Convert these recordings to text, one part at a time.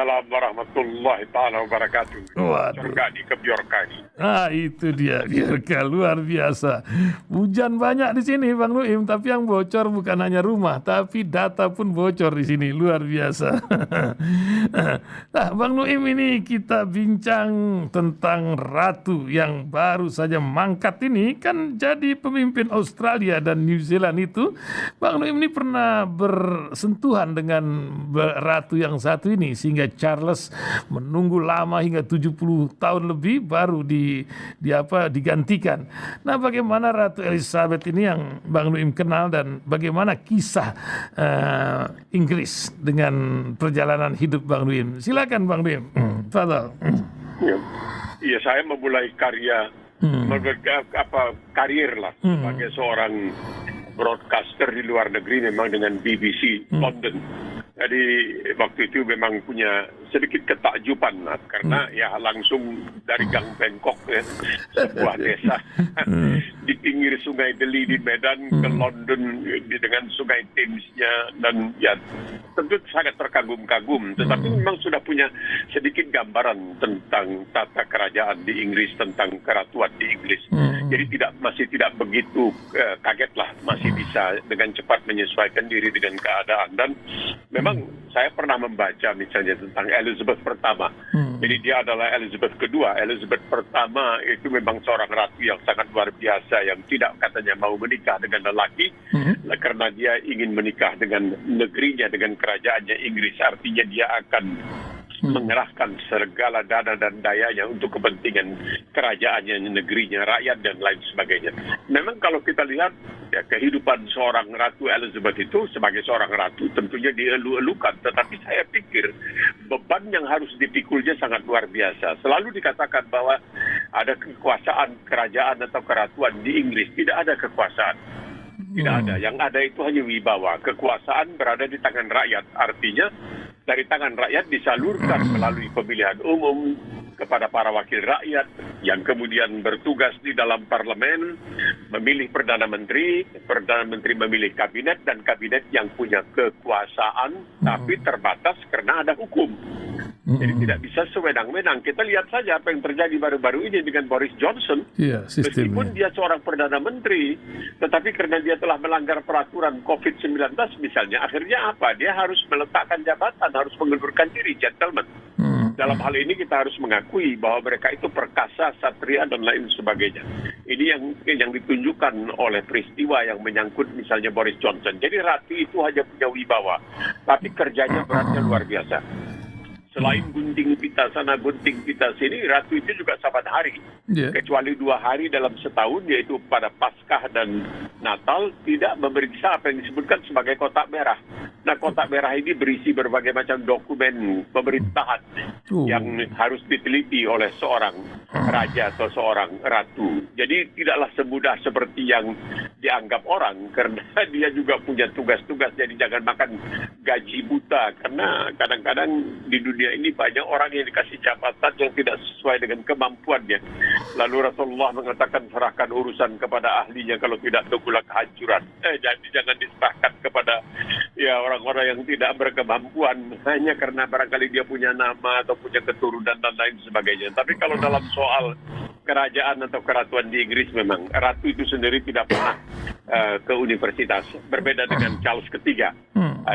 Waalaikumsalam warahmatullahi taala wabarakatuh. Waduh. Surga di Kebiorkani. Itu dia, Biarca luar biasa. Hujan banyak di sini, Bang Nuim, tapi yang bocor bukan hanya rumah, tapi data pun bocor di sini, luar biasa. Nah, Bang Nuim, ini kita bincang tentang ratu yang baru saja mangkat ini, kan jadi pemimpin Australia dan New Zealand itu. Bang Nuim ini pernah bersentuhan dengan ratu yang satu ini, sehingga Charles menunggu lama hingga 70 tahun lebih baru digantikan. Nah, bagaimana Ratu Elizabeth ini yang Bang Nuim kenal, dan bagaimana kisah Inggris dengan perjalanan hidup Bang Nuim? Silakan Bang Nuim. Fadal. Ya, saya memulai karir lah sebagai seorang broadcaster di luar negeri memang dengan BBC London. Jadi waktu itu memang punya sedikit ketakjuban karena ya langsung dari Gang Bangkok ya, sebuah desa di pinggir Sungai Deli di Medan ke London dengan Sungai Thamesnya, dan ya tentu sangat terkagum-kagum. Tetapi memang sudah punya sedikit gambaran tentang tata kerajaan di Inggris, tentang keratuan di Inggris. Jadi masih tidak begitu kaget lah, masih bisa dengan cepat menyesuaikan diri dengan keadaan. Dan memang saya pernah membaca misalnya tentang Elizabeth pertama. Jadi dia adalah Elizabeth kedua. Elizabeth pertama itu memang seorang ratu yang sangat luar biasa, yang tidak katanya mau menikah dengan lelaki karena dia ingin menikah dengan negerinya, dengan kerajaannya Inggris. Artinya dia akan mengerahkan segala dana dan dayanya untuk kepentingan kerajaannya, negerinya, rakyat, dan lain sebagainya. Memang kalau kita lihat ya, kehidupan seorang Ratu Elizabeth itu sebagai seorang ratu tentunya dielu-elukan, tetapi saya pikir beban yang harus dipikulnya sangat luar biasa. Selalu dikatakan bahwa ada kekuasaan kerajaan atau keratuan di Inggris. Tidak ada kekuasaan. Tidak ada. Yang ada itu hanya wibawa. Kekuasaan berada di tangan rakyat. Artinya dari tangan rakyat disalurkan melalui pemilihan umum kepada para wakil rakyat yang kemudian bertugas di dalam parlemen, memilih Perdana Menteri memilih kabinet, dan kabinet yang punya kekuasaan tapi terbatas karena ada hukum. Jadi tidak bisa sewenang-wenang. Kita lihat saja apa yang terjadi baru-baru ini dengan Boris Johnson. Meskipun dia seorang Perdana Menteri, tetapi karena dia telah melanggar peraturan COVID-19 misalnya, akhirnya apa? Dia harus meletakkan jabatan, harus mengundurkan diri, gentleman. Dalam hal ini kita harus mengakui bahwa mereka itu perkasa, satria, dan lain sebagainya. Ini yang ditunjukkan oleh peristiwa yang menyangkut misalnya Boris Johnson. Jadi ratu itu hanya punya wibawa, tapi kerjanya beratnya luar biasa. Selain gunting pita sana, gunting pita sini, ratu itu juga saban hari. Kecuali 2 hari dalam setahun, yaitu pada Paskah dan Natal, tidak memeriksa apa yang disebutkan sebagai kotak merah. Nah, kotak merah ini berisi berbagai macam dokumen pemerintahan yang harus diteliti oleh seorang raja atau seorang ratu. Jadi tidaklah semudah seperti yang dianggap orang, karena dia juga punya tugas-tugas. Jadi jangan makan gaji buta, karena kadang-kadang di dunia ini banyak orang yang dikasih jabatan yang tidak sesuai dengan kemampuannya. Lalu Rasulullah mengatakan, serahkan urusan kepada ahlinya, kalau tidak tunggulah kehancuran. Jadi jangan diserahkan kepada orang-orang yang tidak berkemampuan hanya karena barangkali dia punya nama atau punya keturunan dan lain sebagainya. Tapi kalau dalam soal kerajaan atau keratuan di Inggris, memang ratu itu sendiri tidak pernah ke universitas. Berbeda dengan Charles III.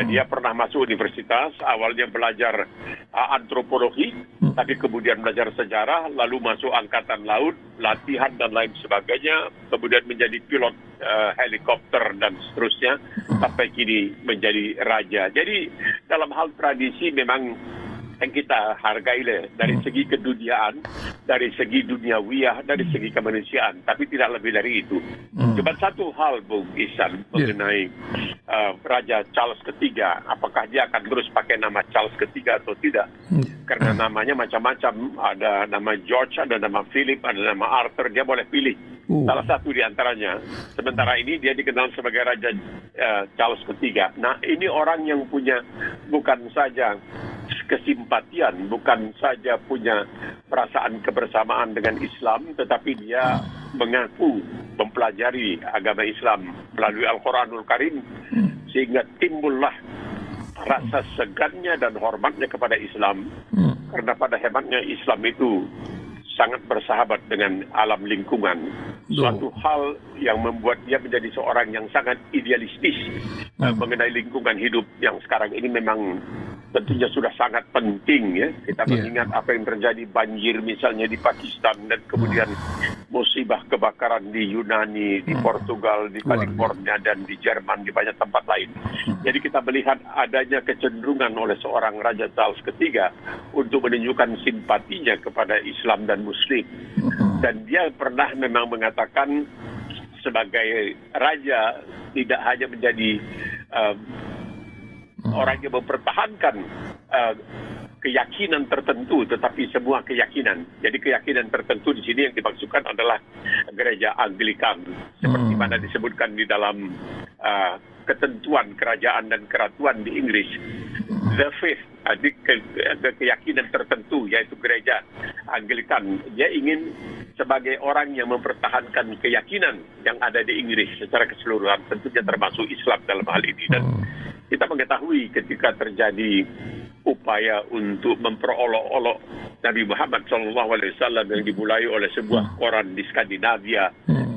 Dia pernah masuk universitas, awalnya belajar antropologi, tapi kemudian belajar sejarah, lalu masuk angkatan laut, latihan dan lain sebagainya, kemudian menjadi pilot helikopter dan seterusnya, sampai kini menjadi raja. Jadi dalam hal tradisi memang yang kita hargai dari segi keduniaan, dari segi duniawiyah, dari segi kemanusiaan, tapi tidak lebih dari itu. Cuma satu hal, Bung Ihsan, mengenai Raja Charles III, apakah dia akan terus pakai nama Charles III atau tidak? Karena namanya macam-macam, ada nama George, ada nama Philip, ada nama Arthur, dia boleh pilih salah satu di antaranya. Sementara ini dia dikenal sebagai Raja Charles III. Nah, ini orang yang punya bukan saja kesimpatian, bukan saja punya perasaan kebersamaan dengan Islam, tetapi dia mengaku mempelajari agama Islam melalui Al-Quranul Karim, sehingga timbullah rasa segannya dan hormatnya kepada Islam, karena pada hebatnya Islam itu sangat bersahabat dengan alam lingkungan. Suatu hal yang membuat dia menjadi seorang yang sangat idealistis mengenai lingkungan hidup yang sekarang ini memang tentunya sudah sangat penting ya. Kita mengingat apa yang terjadi banjir misalnya di Pakistan dan kemudian musibah kebakaran di Yunani, di Portugal, di California dan di Jerman, di banyak tempat lain. Jadi kita melihat adanya kecenderungan oleh seorang Raja Charles III untuk menunjukkan simpatinya kepada Islam dan Muslim. Dan dia pernah memang mengatakan sebagai raja tidak hanya menjadi orang yang mempertahankan keyakinan tertentu, tetapi semua keyakinan. Jadi keyakinan tertentu di sini yang dimaksudkan adalah gereja Anglikan, seperti mana disebutkan di dalam ketentuan kerajaan dan keratuan di Inggris. The faith, keyakinan tertentu, yaitu gereja Anglikan. Dia ingin sebagai orang yang mempertahankan keyakinan yang ada di Inggris secara keseluruhan, tentunya termasuk Islam dalam hal ini. Dan kita mengetahui ketika terjadi upaya untuk memperolok-olok Nabi Muhammad SAW yang dimulai oleh sebuah koran di Skandinavia,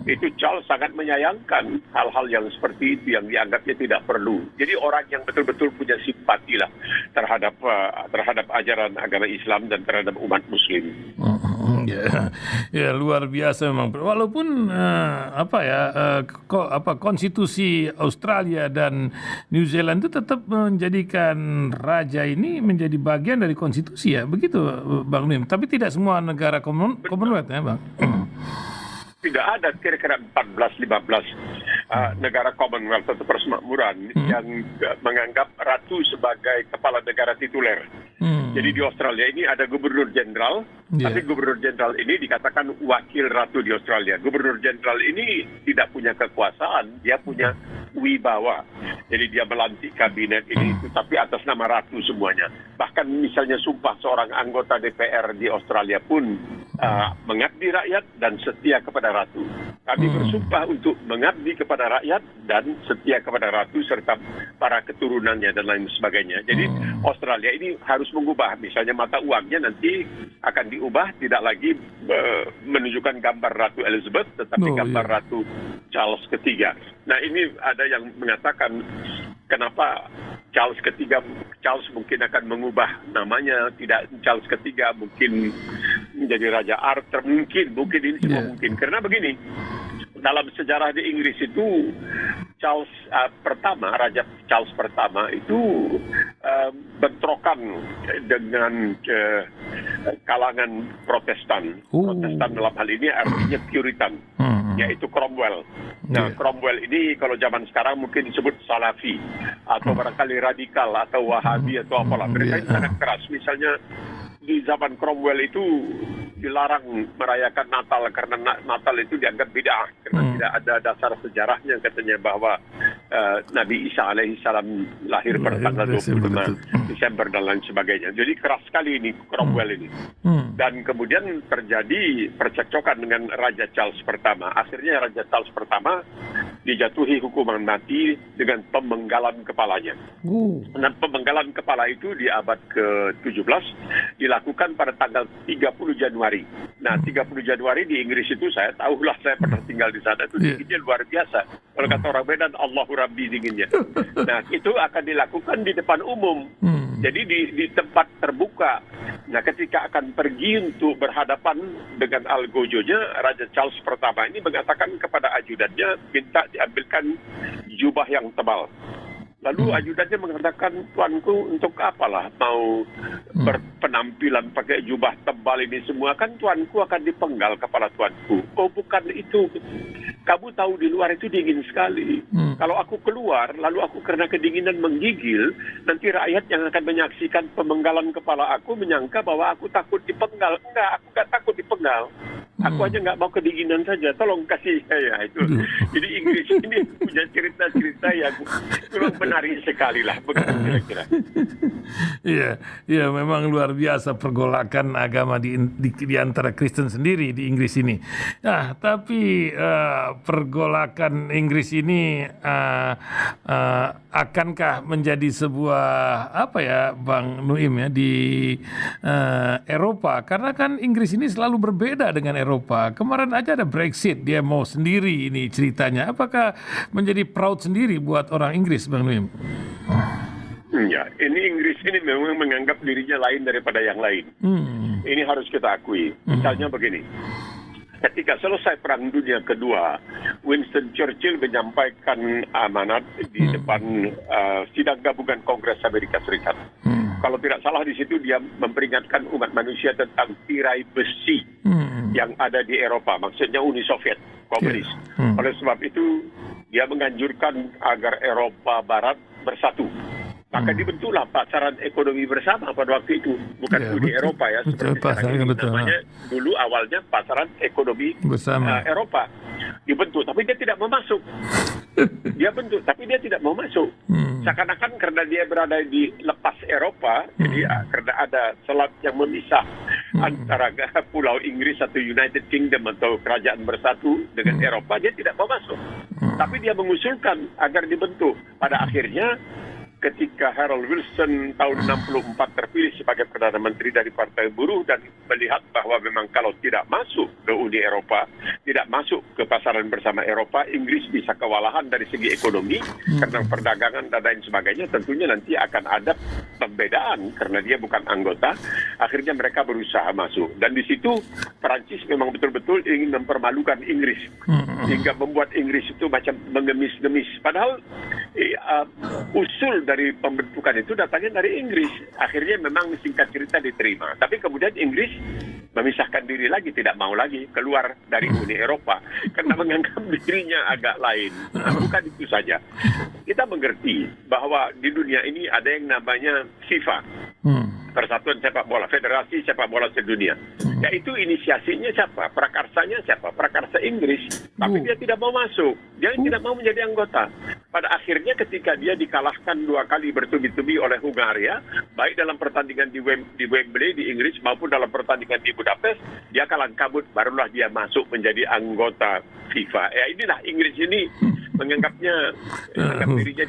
itu Charles sangat menyayangkan hal-hal yang seperti itu yang dianggapnya tidak perlu. Jadi orang yang betul-betul punya simpati lah terhadap ajaran agama Islam dan terhadap umat Muslim. Ya, luar biasa memang. Walaupun konstitusi Australia dan New Zealand itu tetap menjadikan raja ini menjadi bagian dari konstitusi ya, begitu Bang Nim. Tapi tidak semua negara Commonwealth ya, Bang. Tidak ada kira-kira 14-15 negara Commonwealth atau persemakmuran yang menganggap ratu sebagai kepala negara tituler. Jadi di Australia ini ada gubernur jenderal, tapi gubernur jenderal ini dikatakan wakil ratu di Australia. Gubernur jenderal ini tidak punya kekuasaan, dia punya wibawa. Jadi dia melantik kabinet ini, tapi atas nama ratu semuanya. Bahkan misalnya sumpah seorang anggota DPR di Australia pun mengabdi rakyat dan setia kepada ratu. Kami bersumpah untuk mengabdi kepada rakyat dan setia kepada ratu serta para keturunannya dan lain sebagainya. Jadi Australia ini harus mengubah, misalnya mata uangnya nanti akan diubah, tidak lagi menunjukkan gambar Ratu Elizabeth, tetapi gambar Ratu Charles III. Nah ini ada yang mengatakan kenapa Charles mungkin akan mengubah namanya, tidak Charles III, mungkin menjadi Raja Arthur, mungkin ini semua mungkin. Karena begini, dalam sejarah di Inggris itu Raja Charles pertama itu bentrokan dengan kalangan Protestan. Protestan dalam hal ini artinya Puritan, yaitu Cromwell. Nah, Cromwell ini kalau zaman sekarang mungkin disebut Salafi atau barangkali radikal atau Wahabi atau apalah. Mereka sangat keras. Misalnya di zaman Cromwell itu dilarang merayakan Natal karena Natal itu dianggap bid'ah karena tidak ada dasar sejarahnya, katanya bahwa Nabi Isa alaihissalam lahir pada tanggal 25 Desember dan lain sebagainya. Jadi keras sekali ini Cromwell ini. Dan kemudian terjadi percekcokan dengan Raja Charles pertama. Akhirnya Raja Charles pertama dijatuhi hukuman mati dengan pemenggalan kepalanya. Dan pemenggalan kepala itu di abad ke-17 dilakukan pada tanggal 30 Januari. Nah, 30 Januari di Inggris itu saya tahulah, saya pernah tinggal di sana, itu dinginnya luar biasa. Kalau kata orang Medan, Allahu Rabbi dinginnya. Nah, itu akan dilakukan di depan umum. Jadi di tempat terbuka. Nah, ketika akan pergi untuk berhadapan dengan algojonya, Raja Charles pertama ini mengatakan kepada ajudannya minta diambilkan jubah yang tebal. Lalu ajudannya mengatakan, tuanku untuk apalah mau berpenampilan pakai jubah tebal ini semua, kan tuanku akan dipenggal kepala tuanku. Oh bukan itu, kamu tahu di luar itu dingin sekali. Kalau aku keluar lalu aku karena kedinginan menggigil, nanti rakyat yang akan menyaksikan pemenggalan kepala aku menyangka bahwa aku takut dipenggal. Enggak, aku nggak takut dipenggal. Aku aja nggak mau kedinginan saja. Tolong kasih saya itu. Jadi Inggris ini punya cerita-cerita yang kurang menarik sekali lah, begitu kira-kira. Iya, memang luar biasa pergolakan agama di antara Kristen sendiri di Inggris ini. Nah, tapi pergolakan Inggris ini akankah menjadi sebuah Bang Nuim ya di Eropa? Karena kan Inggris ini selalu berbeda dengan Eropa. Kemarin aja ada Brexit, dia mau sendiri ini ceritanya. Apakah menjadi proud sendiri buat orang Inggris, Bang Nuim? Ya, ini Inggris ini memang menganggap dirinya lain daripada yang lain. Ini harus kita akui. Misalnya begini. Ketika selesai Perang Dunia Kedua, Winston Churchill menyampaikan amanat di depan sidang gabungan Kongres Amerika Serikat. Kalau tidak salah di situ dia memperingatkan umat manusia tentang tirai besi yang ada di Eropa, maksudnya Uni Soviet, komunis. Oleh sebab itu, dia menganjurkan agar Eropa Barat bersatu. Maka dibentuklah pasaran ekonomi bersama pada waktu itu, bukan Uni Eropa ya, seperti sekarang ini. Namanya dulu awalnya pasaran ekonomi bersama Eropa dibentuk, tapi dia tidak mau masuk. Dia bentuk, tapi dia tidak mau masuk. Seakan-akan karena dia berada di lepas Eropa, jadi karena ada selat yang memisah antara Pulau Inggris atau United Kingdom atau kerajaan bersatu dengan Eropa, dia tidak mau masuk. Tapi dia mengusulkan agar dibentuk. Pada akhirnya, ketika Harold Wilson tahun 64 terpilih sebagai Perdana Menteri dari Partai Buruh dan melihat bahwa memang kalau tidak masuk ke Uni Eropa, tidak masuk ke pasaran bersama Eropa, Inggris bisa kewalahan dari segi ekonomi, karena perdagangan dan lain sebagainya, tentunya nanti akan ada pembedaan karena dia bukan anggota. Akhirnya mereka berusaha masuk. Dan di situ Perancis memang betul-betul ingin mempermalukan Inggris, hingga membuat Inggris itu macam mengemis-ngemis. Padahal usul dari pembentukan itu datangnya dari Inggris. Akhirnya memang singkat cerita diterima. Tapi kemudian Inggris memisahkan diri lagi, tidak mau lagi keluar dari Uni Eropa karena menganggap dirinya agak lain. Nah, bukan itu saja. Kita mengerti bahwa di dunia ini ada yang namanya FIFA. Persatuan Sepak Bola, Federasi Sepak Bola Sedunia. Yaitu inisiasinya siapa? Prakarsanya siapa? Prakarsa Inggris. Tapi dia tidak mau masuk. Dia tidak mau menjadi anggota. Pada akhirnya ketika dia dikalahkan 2 kali bertubi-tubi oleh Hungaria, baik dalam pertandingan di Wembley di Inggris maupun dalam pertandingan di Budapest, dia kalang kabut, barulah dia masuk menjadi anggota FIFA. Ya, inilah Inggris ini menganggap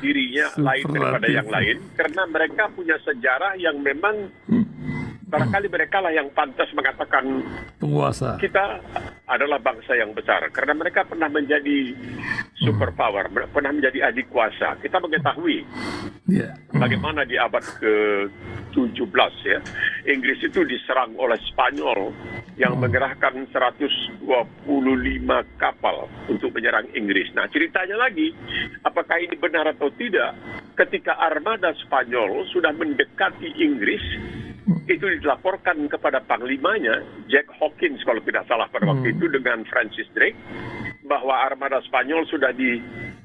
dirinya lain daripada yang lain, karena mereka punya sejarah yang memang barangkali mereka lah yang pantas mengatakan penguasa. Kita adalah bangsa yang besar karena mereka pernah menjadi superpower, pernah menjadi adik kuasa. Kita mengetahui bagaimana di abad ke-17 ya, Inggris itu diserang oleh Spanyol yang mengerahkan 125 kapal untuk menyerang Inggris. Nah, ceritanya lagi, apakah ini benar atau tidak? Ketika armada Spanyol sudah mendekati Inggris, itu dilaporkan kepada panglimanya, Jack Hawkins kalau tidak salah pada waktu itu, dengan Francis Drake, bahwa armada Spanyol sudah di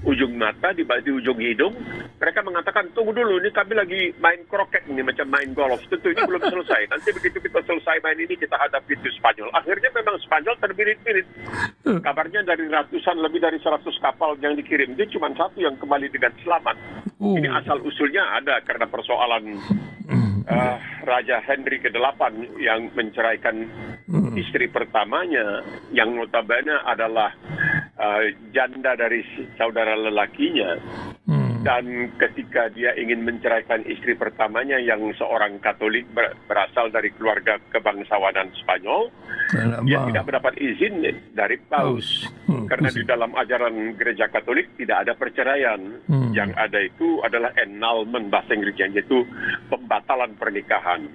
ujung mata, di ujung hidung. Mereka mengatakan, tunggu dulu, ini kami lagi main kroket ini, macam main golf. Tentu ini belum selesai. Nanti begitu kita selesai main ini, kita hadapi itu Spanyol. Akhirnya memang Spanyol terbirit-birit. Kabarnya dari ratusan, lebih dari 100 kapal yang dikirim, itu cuma 1 yang kembali dengan selamat. Ini asal-usulnya ada karena persoalan Raja Henry ke-8 yang menceraikan istri pertamanya, yang notabene adalah janda dari saudara lelakinya. Dan ketika dia ingin menceraikan istri pertamanya yang seorang Katolik berasal dari keluarga kebangsawanan Spanyol, dia tidak mendapat izin dari Paus. Karena di dalam ajaran gereja Katolik tidak ada perceraian. Yang ada itu adalah annulment bahasa Inggrisnya, yaitu pembatalan pernikahan.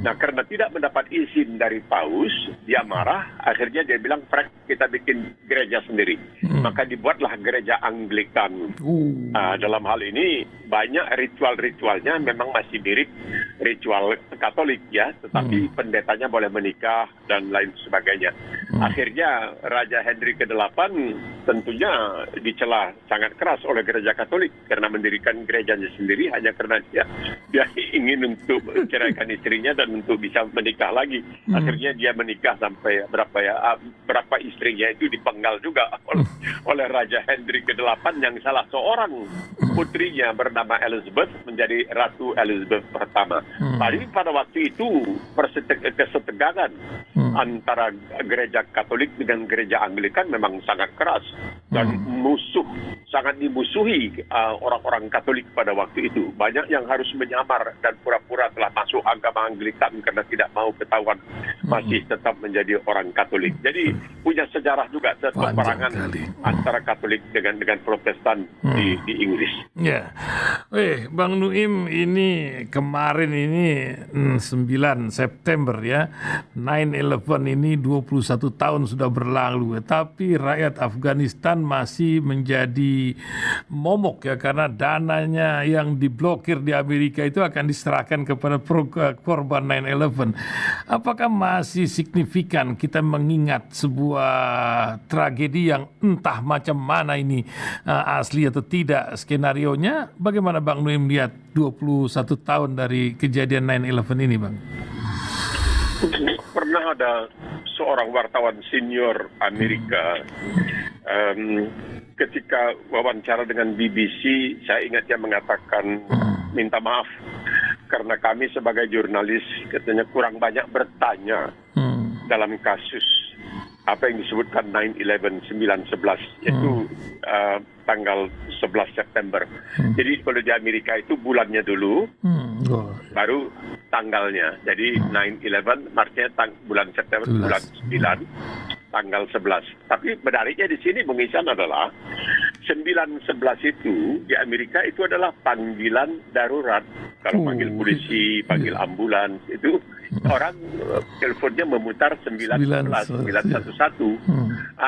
Nah, karena tidak mendapat izin dari Paus, dia marah. Akhirnya dia bilang, kita bikin gereja sendiri. Maka dibuatlah gereja Anglikan. Dalam hal ini banyak ritual-ritualnya memang masih mirip ritual Katolik ya, tetapi pendetanya boleh menikah dan lain sebagainya. Akhirnya Raja Henry ke-8 tentunya dicela sangat keras oleh gereja Katolik karena mendirikan gerejanya sendiri hanya karena dia ingin untuk menceraikan istrinya dan untuk bisa menikah lagi. Akhirnya dia menikah sampai berapa istrinya itu dipenggal juga oleh Raja Henry ke-8 yang salah seorang putrinya bernama Elizabeth menjadi Ratu Elizabeth pertama. Tapi pada waktu itu kesetegangan antara gereja Katolik dengan gereja Anglikan memang sangat keras dan sangat dimusuhi orang-orang Katolik pada waktu itu. Banyak yang harus menyamar dan pura-pura telah masuk agama Anglikan karena tidak mau ketahuan masih tetap menjadi orang Katolik. Jadi punya sejarah juga peperangan antara Katolik dengan Protestan di Inggris. Ya, Bang Nuim, ini kemarin ini 9 September ya, 9/11 ini 21 tahun sudah berlalu, tapi rakyat Afghanistan masih menjadi momok ya karena dananya yang diblokir di Amerika itu akan diserahkan kepada korban 9/11. Apakah masih signifikan kita mengingat sebuah tragedi yang entah macam mana ini asli atau tidak skenarionya? Bagaimana Bang Nuim melihat 21 tahun dari kejadian 9/11 ini, Bang? Pernah ada seorang wartawan senior Amerika ketika wawancara dengan BBC, saya ingat dia mengatakan minta maaf karena kami sebagai jurnalis katanya kurang banyak bertanya dalam kasus apa yang disebutkan 9/11 yaitu tanggal 11 September. Jadi kalau di Amerika itu bulannya dulu, baru tanggalnya. Jadi 9/11 artinya bulan September, bulan 9, tanggal 11. Tapi menariknya di sini mengisahkan adalah 9/11 itu di Amerika itu adalah panggilan darurat. Kalau panggil polisi, panggil ambulans, itu orang teleponnya memutar 911.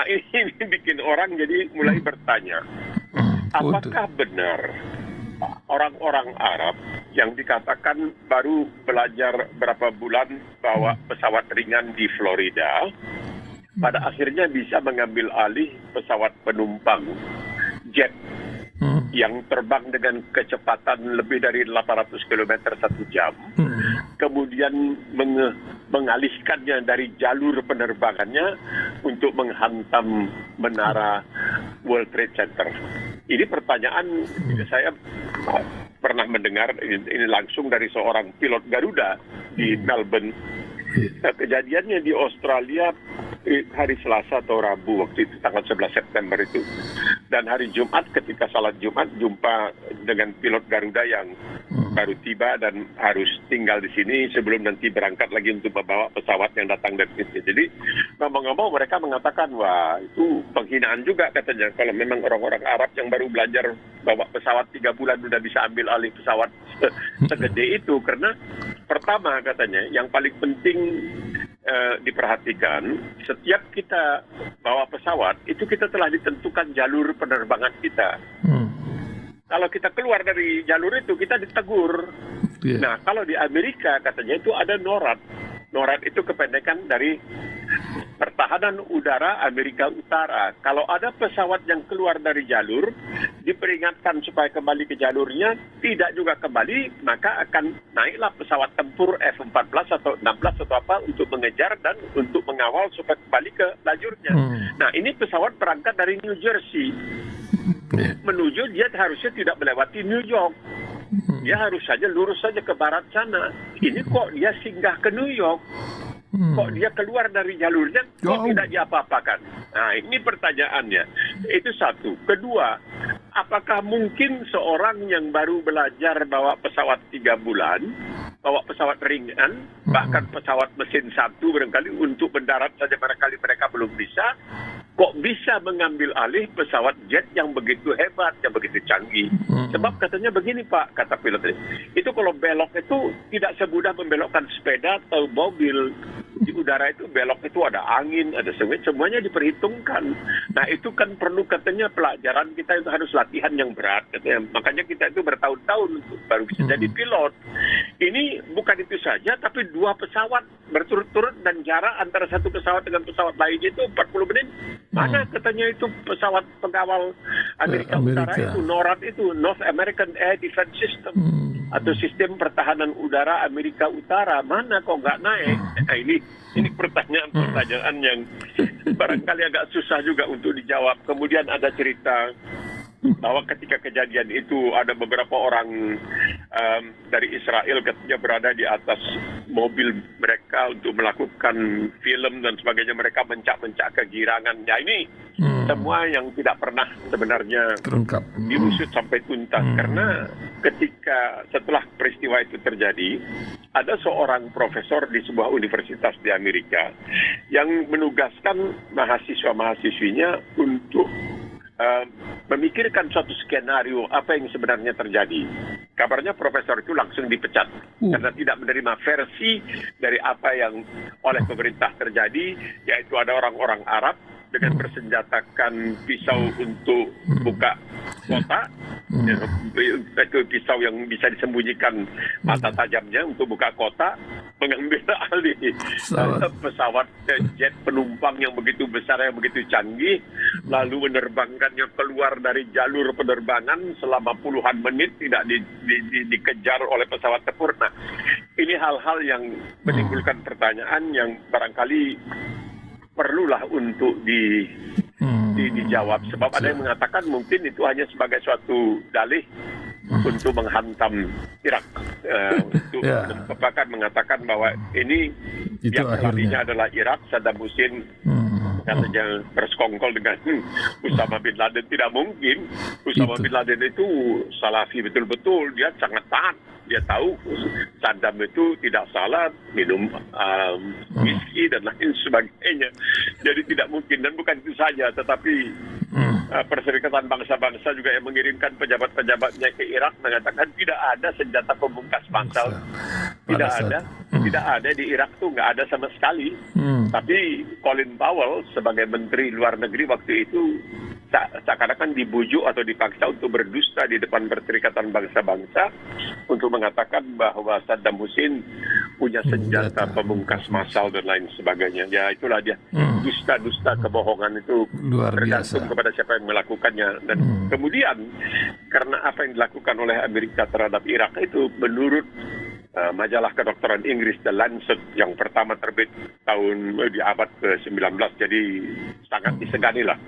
Ini bikin orang jadi mulai bertanya, apakah benar orang-orang Arab yang dikatakan baru belajar berapa bulan bawa pesawat ringan di Florida, pada akhirnya bisa mengambil alih pesawat penumpang jet yang terbang dengan kecepatan lebih dari 800 km satu jam, kemudian mengalihkannya dari jalur penerbangannya untuk menghantam menara World Trade Center. Ini pertanyaan saya pernah mendengar ini langsung dari seorang pilot Garuda di Melbourne. Nah, kejadiannya di Australia hari Selasa atau Rabu waktu itu tanggal 11 September itu, dan hari Jumat ketika salat Jumat jumpa dengan pilot Garuda yang baru tiba dan harus tinggal di sini sebelum nanti berangkat lagi untuk membawa pesawat yang datang dari sini. Jadi ngomong-ngomong mereka mengatakan wah itu penghinaan juga katanya kalau memang orang-orang Arab yang baru belajar bawa pesawat 3 bulan sudah bisa ambil alih pesawat segede itu, karena pertama katanya yang paling penting diperhatikan, setiap kita bawa pesawat itu kita telah ditentukan jalur penerbangan kita. Kalau kita keluar dari jalur itu kita ditegur. Nah, kalau di Amerika katanya itu ada NORAD. NORAD itu kependekan dari Pertahanan Udara Amerika Utara. Kalau ada pesawat yang keluar dari jalur, diperingatkan supaya kembali ke jalurnya, tidak juga kembali, maka akan naiklah pesawat tempur F-14 atau 16 atau apa untuk mengejar dan untuk mengawal supaya kembali ke lajurnya. Nah, ini pesawat berangkat dari New Jersey. Menuju dia harusnya tidak melewati New York. Dia harus saja lurus saja ke barat sana. Ini kok dia singgah ke New York? Kok dia keluar dari jalurnya, kok tidak diapa-apakan? Nah, ini pertanyaannya. Itu satu. Kedua, apakah mungkin seorang yang baru belajar bawa pesawat 3 bulan, bawa pesawat ringan, bahkan pesawat mesin 1 barangkali untuk mendarat saja barangkali mereka belum bisa, kok bisa mengambil alih pesawat jet yang begitu hebat, yang begitu canggih? Sebab katanya begini Pak, kata pilot itu kalau belok itu tidak semudah membelokkan sepeda atau mobil. Di udara itu belok itu ada angin, ada semuanya diperhitungkan. Nah itu kan perlu katanya pelajaran kita itu harus latihan yang berat katanya. Makanya kita itu bertahun-tahun baru bisa jadi pilot. Ini bukan itu saja, tapi 2 pesawat berturut-turut dan jarak antara satu pesawat dengan pesawat lainnya itu 40 menit. Mana katanya itu pesawat pengawal Amerika Utara itu, NORAD itu, North American Air Defense System, atau sistem pertahanan udara Amerika Utara. Mana kok nggak naik? Nah, ini pertanyaan-pertanyaan yang barangkali agak susah juga untuk dijawab. Kemudian ada cerita bahwa ketika kejadian itu ada beberapa orang dari Israel katanya berada di atas mobil mereka untuk melakukan film dan sebagainya. Mereka mencak-mencak kegirangan. Ya, ini semua yang tidak pernah sebenarnya terungkap, diusut sampai tuntas. Karena ketika setelah peristiwa itu terjadi, ada seorang profesor di sebuah universitas di Amerika yang menugaskan mahasiswa-mahasiswinya untuk memikirkan suatu skenario apa yang sebenarnya terjadi. Kabarnya profesor itu langsung dipecat karena tidak menerima versi dari apa yang oleh pemerintah terjadi, yaitu ada orang-orang Arab dengan bersenjatakan pisau untuk buka kota, itu pisau yang bisa disembunyikan mata tajamnya untuk buka kota, mengambil alih pesawat jet penumpang yang begitu besar, yang begitu canggih, lalu menerbangkannya keluar dari jalur penerbangan selama puluhan menit, tidak dikejar oleh pesawat tempur. Nah, ini hal-hal yang menimbulkan pertanyaan yang barangkali perlulah untuk dijawab. Sebab ada yang mengatakan mungkin itu hanya sebagai suatu dalih untuk menghantam Irak. Bahkan mengatakan bahwa ini yang melalainya adalah Irak, Saddam Hussein katanya bersekongkol dengan Usama bin Laden. Tidak mungkin. Usama bin Laden itu Salafi betul-betul. Dia sangat taat. Dia tahu Saddam itu tidak salah, minum whisky dan lain sebagainya. Jadi tidak mungkin. Dan bukan itu saja, tetapi Perserikatan Bangsa-Bangsa juga yang mengirimkan pejabat-pejabatnya ke Irak mengatakan tidak ada senjata pembungkas bangsa. Tidak ada di Irak tuh, nggak ada sama sekali. Tapi Colin Powell sebagai Menteri Luar Negeri waktu itu seakan-akan dibujuk atau dipaksa untuk berdusta di depan Perserikatan Bangsa-Bangsa untuk mengatakan bahwa Saddam Hussein punya senjata pembungkas massal dan lain sebagainya. Ya, itulah dia. Dusta-dusta kebohongan itu tergantung kepada siapa yang melakukannya. Dan kemudian karena apa yang dilakukan oleh Amerika terhadap Irak itu, menurut majalah kedokteran Inggris The Lancet yang pertama terbit di abad ke-19, jadi sangat disegani lah,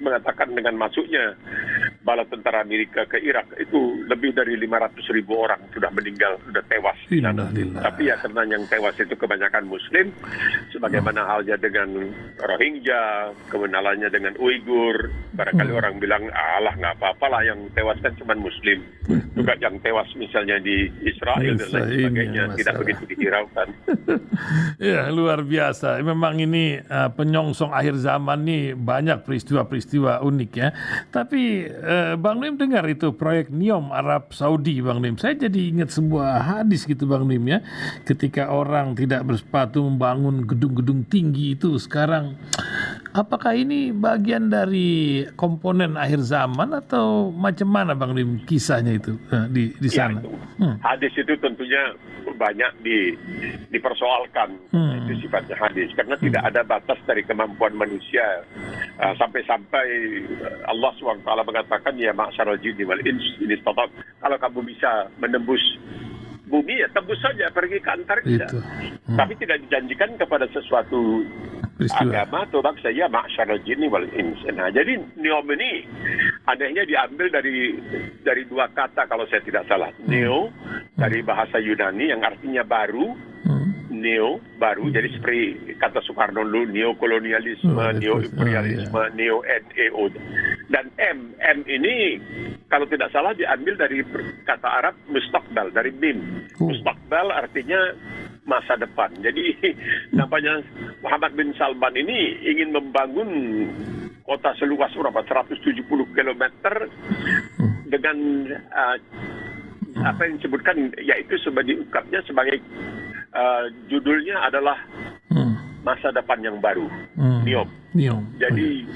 mengatakan dengan masuknya bala tentara Amerika ke Irak itu lebih dari 500.000 orang sudah meninggal, sudah tewas. Tapi ya karena yang tewas itu kebanyakan Muslim, sebagaimana halnya dengan Rohingya, kemenalannya dengan Uighur. Barangkali orang bilang, alah nggak apa-apa lah yang tewas kan cuma Muslim. Juga yang tewas misalnya di Israel dan lain sebagainya tidak begitu dihiraukan. Ya, luar biasa. Memang ini penyongsong akhir zaman nih, banyak peristiwa-peristiwa unik ya. Tapi Bang Nim dengar itu proyek NEOM Arab Saudi, Bang Nim. Saya jadi ingat sebuah hadis gitu Bang Nim ya. Ketika orang tidak bersepatu membangun gedung-gedung tinggi itu sekarang, apakah ini bagian dari komponen akhir zaman atau macam mana Bang Nim kisahnya itu di sana? Ya, hadis itu tentunya banyak dipersoalkan. Itu sifatnya hadis karena tidak ada batas dari kemampuan manusia, sampai-sampai Allah SWT mengatakan ya ma'syarul jinni wal ins in istata'tum, kalau kamu bisa menembus bumi ya tembus saja, pergi ke Antartika. Tapi tidak dijanjikan kepada sesuatu agama atau bangsa ya ma'syarul jinni wal ins. Nah, jadi NEOM ini anehnya diambil dari dua kata kalau saya tidak salah. Neo dari bahasa Yunani yang artinya baru. Neo baru, jadi seperti kata Soekarno dulu, neokolonialisme, neoimperialisme, neo-NEO. Dan M ini kalau tidak salah diambil dari kata Arab mustaqbal, dari mim. Mustaqbal artinya masa depan. Jadi nampaknya Muhammad bin Salman ini ingin membangun kota seluas berapa? 170 km dengan apa yang disebutkan, yaitu sebagai ungkapnya sebagai judulnya adalah masa depan yang baru, NEOM. Jadi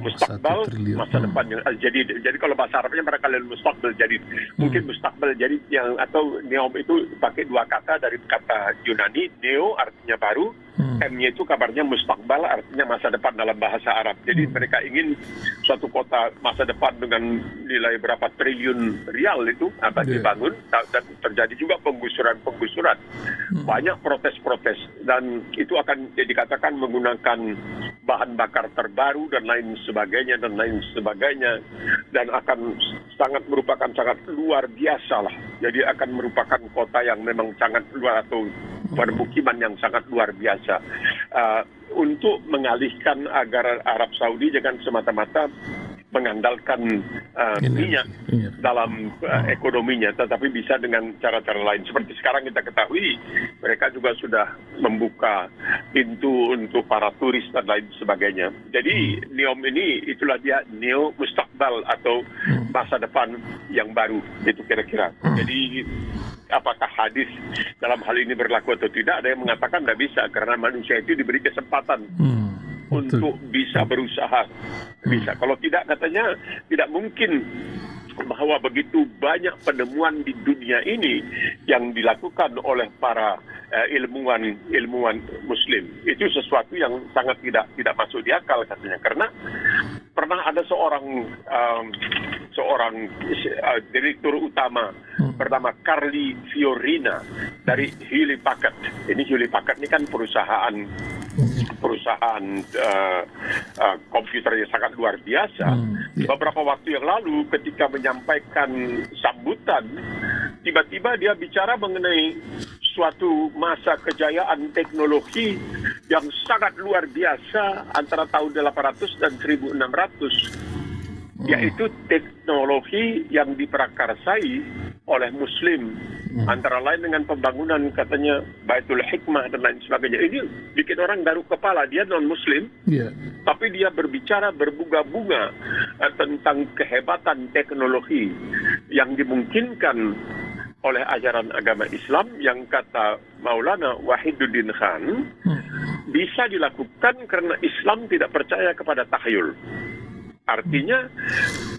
mustaqbal, masa depan yang jadi kalau bahasa Arabnya barangkali mustaqbal, jadi mungkin mustaqbal jadi yang, atau NEOM itu pakai dua kata dari kata Yunani, neo artinya baru, M-nya itu kabarnya mustaqbal, artinya masa depan dalam bahasa Arab. Jadi mereka ingin suatu kota masa depan dengan nilai berapa triliun rial itu akan dibangun, dan terjadi juga penggusuran. Banyak protes-protes, dan itu akan dikatakan menggunakan bahan bakar terbaru dan lain sebagainya, dan akan merupakan sangat luar biasa lah. Jadi akan merupakan kota yang memang sangat luar, atau permukiman yang sangat luar biasa, untuk mengalihkan agar Arab Saudi jangan semata-mata mengandalkan minyak dalam ekonominya, tetapi bisa dengan cara-cara lain. Seperti sekarang kita ketahui, mereka juga sudah membuka pintu untuk para turis dan lain sebagainya. Jadi NEOM ini, itulah dia Neo Mustaqbal, atau masa depan yang baru, itu kira-kira. Jadi apakah hadis dalam hal ini berlaku atau tidak, ada yang mengatakan tidak bisa, karena manusia itu diberi kesempatan untuk bisa berusaha. Bisa. Kalau tidak, katanya tidak mungkin bahwa begitu banyak penemuan di dunia ini yang dilakukan oleh para ilmuwan Muslim. Itu sesuatu yang sangat tidak masuk di akal, katanya. Karena pernah ada seorang direktur utama bernama Carly Fiorina dari Hewlett Packard. Ini Hewlett Packard ini kan perusahaan komputer yang sangat luar biasa. Beberapa waktu yang lalu ketika menyampaikan sambutan, tiba-tiba dia bicara mengenai suatu masa kejayaan teknologi yang sangat luar biasa antara tahun 800 dan 1600, yaitu teknologi yang diprakarsai oleh Muslim, antara lain dengan pembangunan, katanya, Baitul Hikmah dan lain sebagainya. Ini bikin orang garuk kepala. Dia non-Muslim, tapi dia berbicara berbunga-bunga tentang kehebatan teknologi yang dimungkinkan oleh ajaran agama Islam, yang kata Maulana Wahiduddin Khan, bisa dilakukan karena Islam tidak percaya kepada takhayul. Artinya,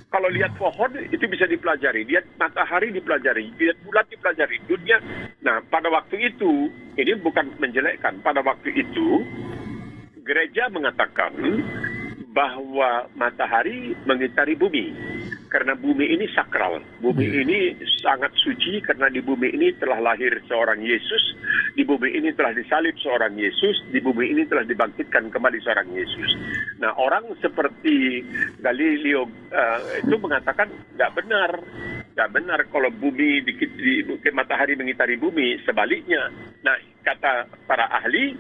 kalau lihat pohon itu bisa dipelajari, lihat matahari dipelajari, lihat bulan dipelajari, dunia. Nah, pada waktu itu, ini bukan menjelekkan, pada waktu itu gereja mengatakan bahwa matahari mengitari bumi, karena bumi ini sakral, bumi ini sangat suci, karena di bumi ini telah lahir seorang Yesus, di bumi ini telah disalib seorang Yesus, di bumi ini telah dibangkitkan kembali seorang Yesus. Nah, orang seperti Galileo itu mengatakan nggak benar kalau bumi matahari mengitari bumi, sebaliknya. Nah, kata para ahli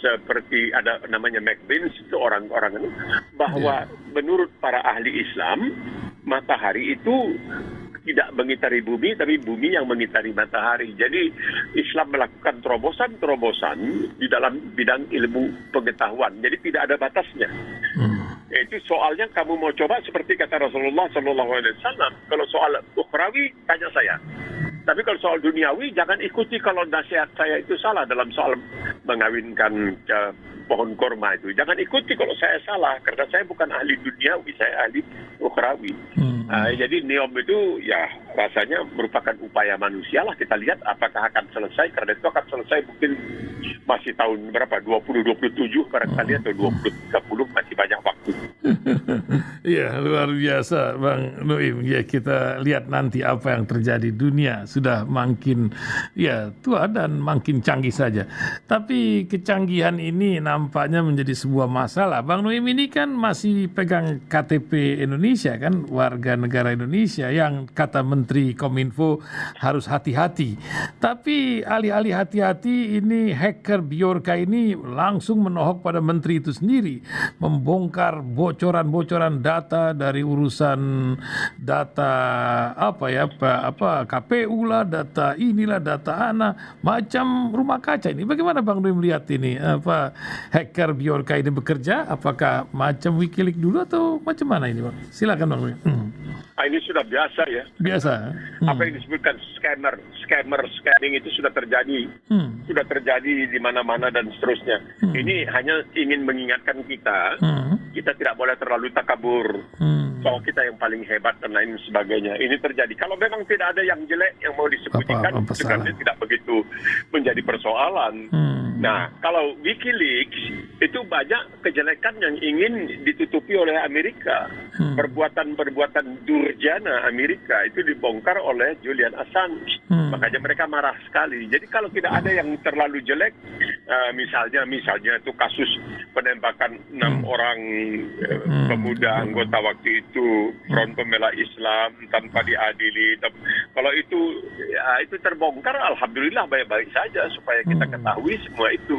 seperti ada namanya McBain, itu orang-orang ini, bahwa menurut para ahli Islam, matahari itu tidak mengitari bumi, tapi bumi yang mengitari matahari. Jadi Islam melakukan terobosan-terobosan di dalam bidang ilmu pengetahuan. Jadi tidak ada batasnya. Itu soalnya kamu mau coba seperti kata Rasulullah SAW, kalau soal ukhrawi tanya saya. Tapi kalau soal duniawi jangan ikuti kalau nasihat saya itu salah dalam soal mengawinkan pohon korma itu. Jangan ikuti kalau saya salah, karena saya bukan ahli duniawi, saya ahli ukhrawi. Jadi NEOM itu ya rasanya merupakan upaya manusia lah. Kita lihat apakah akan selesai, karena itu akan selesai mungkin masih tahun berapa, 2027 barangkali, atau 2030, masih banyak waktu. Iya, luar biasa Bang Nuim. Ya, kita lihat nanti apa yang terjadi. Dunia sudah makin tua dan makin canggih saja. Tapi kecanggihan ini nampaknya menjadi sebuah masalah. Bang Nuim ini kan masih pegang KTP Indonesia kan, warga negara Indonesia, yang kata Menteri Kominfo harus hati-hati. Tapi alih-alih hati-hati, ini hacker Bjorka ini langsung menohok pada menteri itu sendiri, membongkar bocoran-bocoran data dari urusan data KPU lah, data inilah, data macam rumah kaca ini. Bagaimana Bang Nuim melihat ini? Hacker Bjorka ini bekerja? Apakah macam Wikileaks dulu atau macam mana ini, Bang? Silakan Bang Nuim. Ini sudah biasa ya. Biasa. Apa yang disebutkan scamming itu sudah terjadi. Sudah terjadi di mana-mana dan seterusnya. Ini hanya ingin mengingatkan kita, kita tidak boleh terlalu takabur. Bahwa kita yang paling hebat dan lain sebagainya. Ini terjadi. Kalau memang tidak ada yang jelek yang mau disembunyikan, sebenarnya tidak begitu menjadi persoalan. Nah, kalau WikiLeaks itu banyak kejelekan yang ingin ditutupi oleh Amerika. Perbuatan-perbuatan durjana Amerika itu dibongkar oleh Julian Assange. Makanya mereka marah sekali. Jadi kalau tidak ada yang terlalu jelek, misalnya itu kasus penembakan 6 orang pemuda anggota waktu itu Front Pembela Islam tanpa diadili. Kalau itu terbongkar, alhamdulillah baik-baik saja supaya kita ketahui semua itu.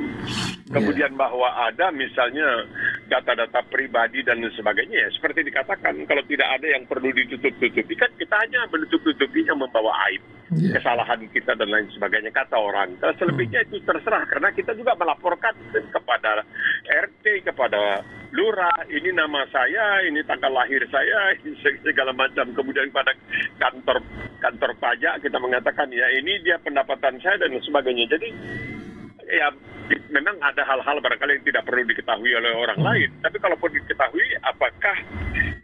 Kemudian bahwa ada misalnya data-data pribadi dan sebagainya, ya, seperti dikatakan, kalau tidak ada yang perlu ditutup-tutupi, kan kita hanya menutup-tutupinya membawa aib, kesalahan kita dan lain sebagainya, kata orang. Selebihnya itu terserah, karena kita juga melaporkan kepada RT, kepada lurah, ini nama saya, ini tanggal lahir saya, ini segala macam. Kemudian pada kantor pajak kita mengatakan, ya ini dia pendapatan saya dan sebagainya. Jadi ya memang ada hal-hal barangkali yang tidak perlu diketahui oleh orang lain. Tapi kalaupun diketahui, apakah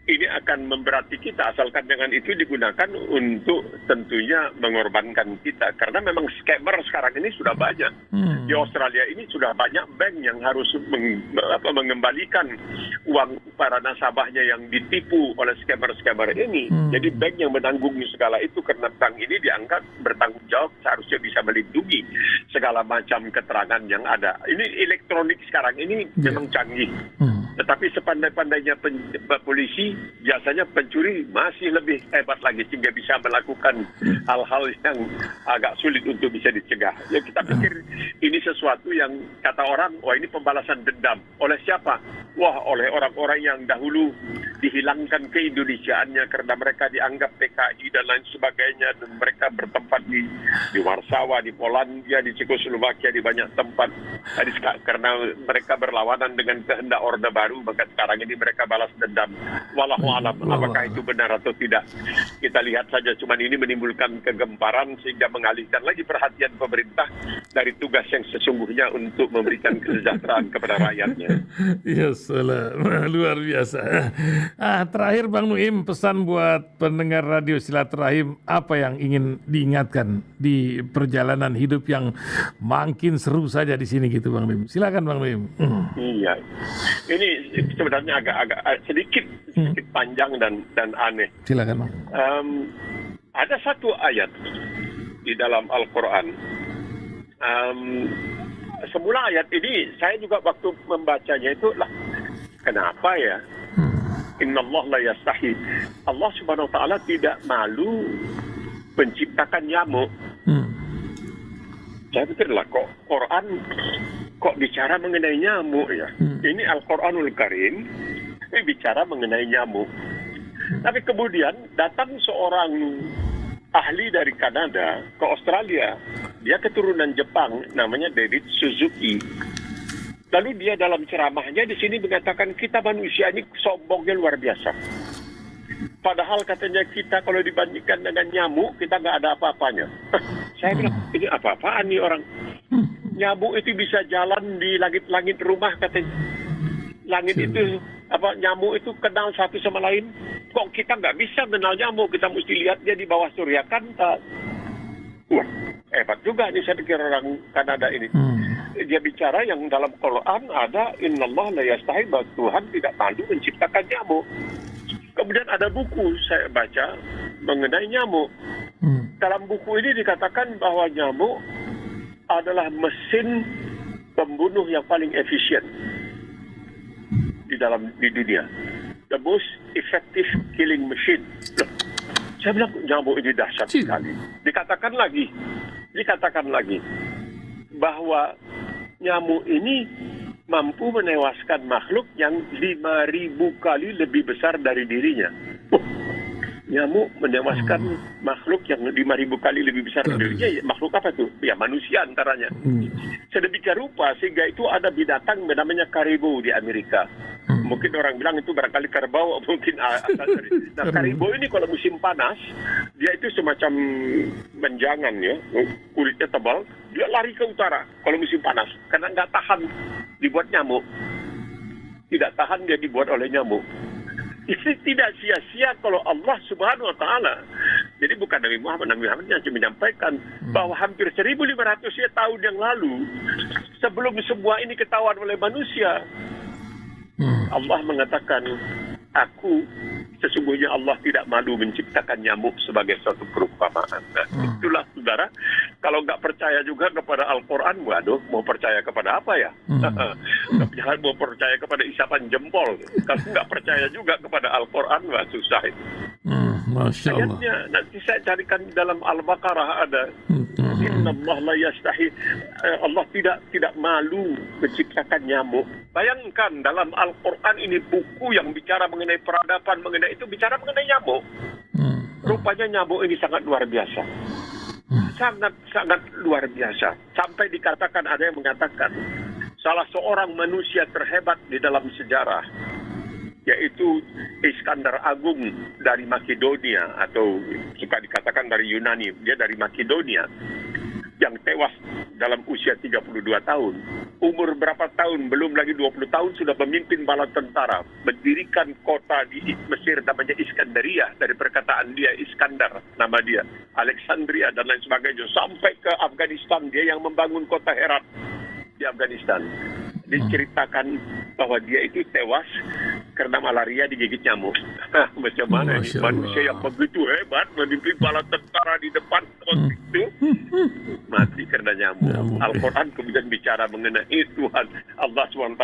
ini akan memberati kita, asalkan jangan itu digunakan untuk tentunya mengorbankan kita. Karena memang scammer sekarang ini sudah banyak. Di Australia ini sudah banyak bank yang harus mengembalikan uang para nasabahnya yang ditipu oleh scammer-scammer ini. Jadi bank yang menanggung segala itu, karena bank ini dianggap bertanggung jawab, seharusnya bisa melindungi segala macam keterangan yang ada. Ini elektronik sekarang ini memang canggih. Tetapi sepandai-pandainya polisi, biasanya pencuri masih lebih hebat lagi, sehingga bisa melakukan hal-hal yang agak sulit untuk bisa dicegah. Ya, kita pikir ini sesuatu yang kata orang, wah ini pembalasan dendam. Oleh siapa? Wah, oleh orang-orang yang dahulu dihilangkan keindonesiaannya karena mereka dianggap PKI dan lain sebagainya, dan mereka bertempat di Warsawa, di Polandia, di Cekoslovakia, di banyak tempat. Karena mereka berlawanan dengan kehendak Orde Baru, maka sekarang ini mereka balas dendam. Wallahu alam, apakah itu benar atau tidak, kita lihat saja. Cuman ini menimbulkan kegemparan sehingga mengalihkan lagi perhatian pemerintah dari tugas yang sesungguhnya untuk memberikan kesejahteraan kepada rakyatnya. Ya salam, luar biasa. Terakhir Bang Nuim, pesan buat pendengar radio Silaturahim, apa yang ingin diingatkan di perjalanan hidup yang makin seru saja di sini gitu Bang Nuim. Silakan Bang Nuim. Iya, ini sebenarnya agak sedikit panjang dan aneh. Silakan Bang. Ada satu ayat di dalam Al-Quran. Semula ayat ini saya juga waktu membacanya itu lah, kenapa ya? Innallah la yastahi. Allah Subhanahu wa taala tidak malu menciptakan nyamuk. Saya pikirlah, kok Quran kok bicara mengenai nyamuk ya? Ini Al-Quranul Karim ini bicara mengenai nyamuk. Tapi kemudian datang seorang ahli dari Kanada ke Australia. Dia keturunan Jepang, namanya David Suzuki. Lalu dia dalam ceramahnya di sini mengatakan kita manusia ini sombongnya luar biasa. Padahal katanya kita kalau dibandingkan dengan nyamuk, kita nggak ada apa-apanya. Saya bilang, ini apa-apaan nih orang? Nyamuk itu bisa jalan di langit-langit rumah katanya. Langit itu, nyamuk itu kenal satu sama lain. Kok kita nggak bisa kenal nyamuk? Kita mesti lihat dia di bawah surya kanta. Wah, hebat juga nih saya pikir orang Kanada ini. Dia bicara yang dalam Quran ada innallah la yastahi, bahwa Tuhan tidak malu menciptakan nyamuk. Kemudian ada buku saya baca mengenai nyamuk. Dalam buku ini dikatakan bahwa nyamuk adalah mesin pembunuh yang paling efisien di dunia. The most effective killing machine. Loh, saya bilang nyamuk ini dahsyat sekali. Dikatakan lagi bahwa nyamuk ini mampu menewaskan makhluk yang 5.000 kali lebih besar dari dirinya. Nyamuk menewaskan makhluk yang 5.000 kali lebih besar dari dirinya. Makhluk apa itu? Ya manusia antaranya. Sedemikian rupa sehingga itu ada binatang namanya karibo di Amerika. Mungkin orang bilang itu barangkali kerbau, mungkin asal dari. Nah, karibo ini kalau musim panas, dia itu semacam menjangan ya, kulitnya tebal, dia lari ke utara kalau musim panas, karena nggak tahan dibuat nyamuk. Tidak tahan dia dibuat oleh nyamuk. Ini tidak sia-sia kalau Allah Subhanahu wa taala. Jadi bukan Nabi Muhammad yang menyampaikan bahwa hampir 1.500 tahun yang lalu sebelum semua ini ketahuan oleh manusia. Allah mengatakan, sesungguhnya Allah tidak malu menciptakan nyamuk sebagai suatu perumpamaan. Nah, itulah saudara, kalau nggak percaya juga kepada Al-Quran, waduh, mau percaya kepada apa ya? Jangan mau percaya kepada isapan jempol. Kalau nggak percaya juga kepada Al-Quran, wah susah itu. Masya Allah. Ayatnya nanti saya carikan dalam Al-Baqarah ada. Inna Allah la yastahi. Allah tidak malu menciptakan nyamuk. Bayangkan dalam Al-Quran ini buku yang bicara mengenai peradaban, mengenai itu bicara mengenai nyamuk. Rupanya nyamuk ini sangat luar biasa. Sangat luar biasa. Sampai dikatakan, ada yang mengatakan salah seorang manusia terhebat di dalam sejarah, yaitu Iskandar Agung dari Makedonia, atau suka dikatakan dari Yunani, dia dari Makedonia, yang tewas dalam usia 32 tahun. Umur berapa tahun? Belum lagi 20 tahun sudah memimpin bala tentara, mendirikan kota di Mesir namanya Iskandaria, dari perkataan dia Iskandar, nama dia Alexandria dan lain sebagainya, sampai ke Afghanistan. Dia yang membangun kota Herat di Afghanistan. Diceritakan bahwa dia itu tewas karena malaria digigit nyamuk. Macam mana ini? Manusia yang begitu hebat memimpin bala tentara di depan waktu itu mati karena nyamuk. Al-Quran kemudian bicara mengenai Tuhan Allah SWT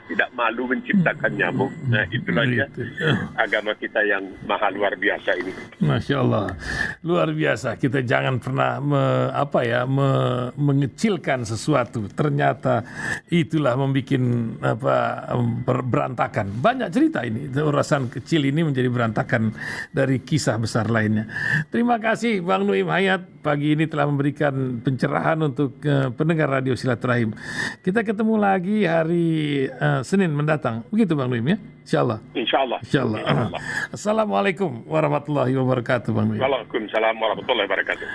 tidak malu menciptakan nyamuk. Nah, itulah dia agama kita yang maha luar biasa ini. Masya Allah, luar biasa. Kita jangan pernah mengecilkan sesuatu. Ternyata itulah membuat berantakan. Banyak cerita ini, urusan kecil ini menjadi berantakan dari kisah besar lainnya. Terima kasih Bang Nuim Hayat, pagi ini telah memberikan pencerahan untuk pendengar Radio Silaturahim. Kita ketemu lagi hari Senin mendatang. Begitu Bang Nuim ya? Insyaallah. Insyaallah. Assalamualaikum warahmatullahi wabarakatuh Bang Nuim. Waalaikumsalam warahmatullahi wabarakatuh.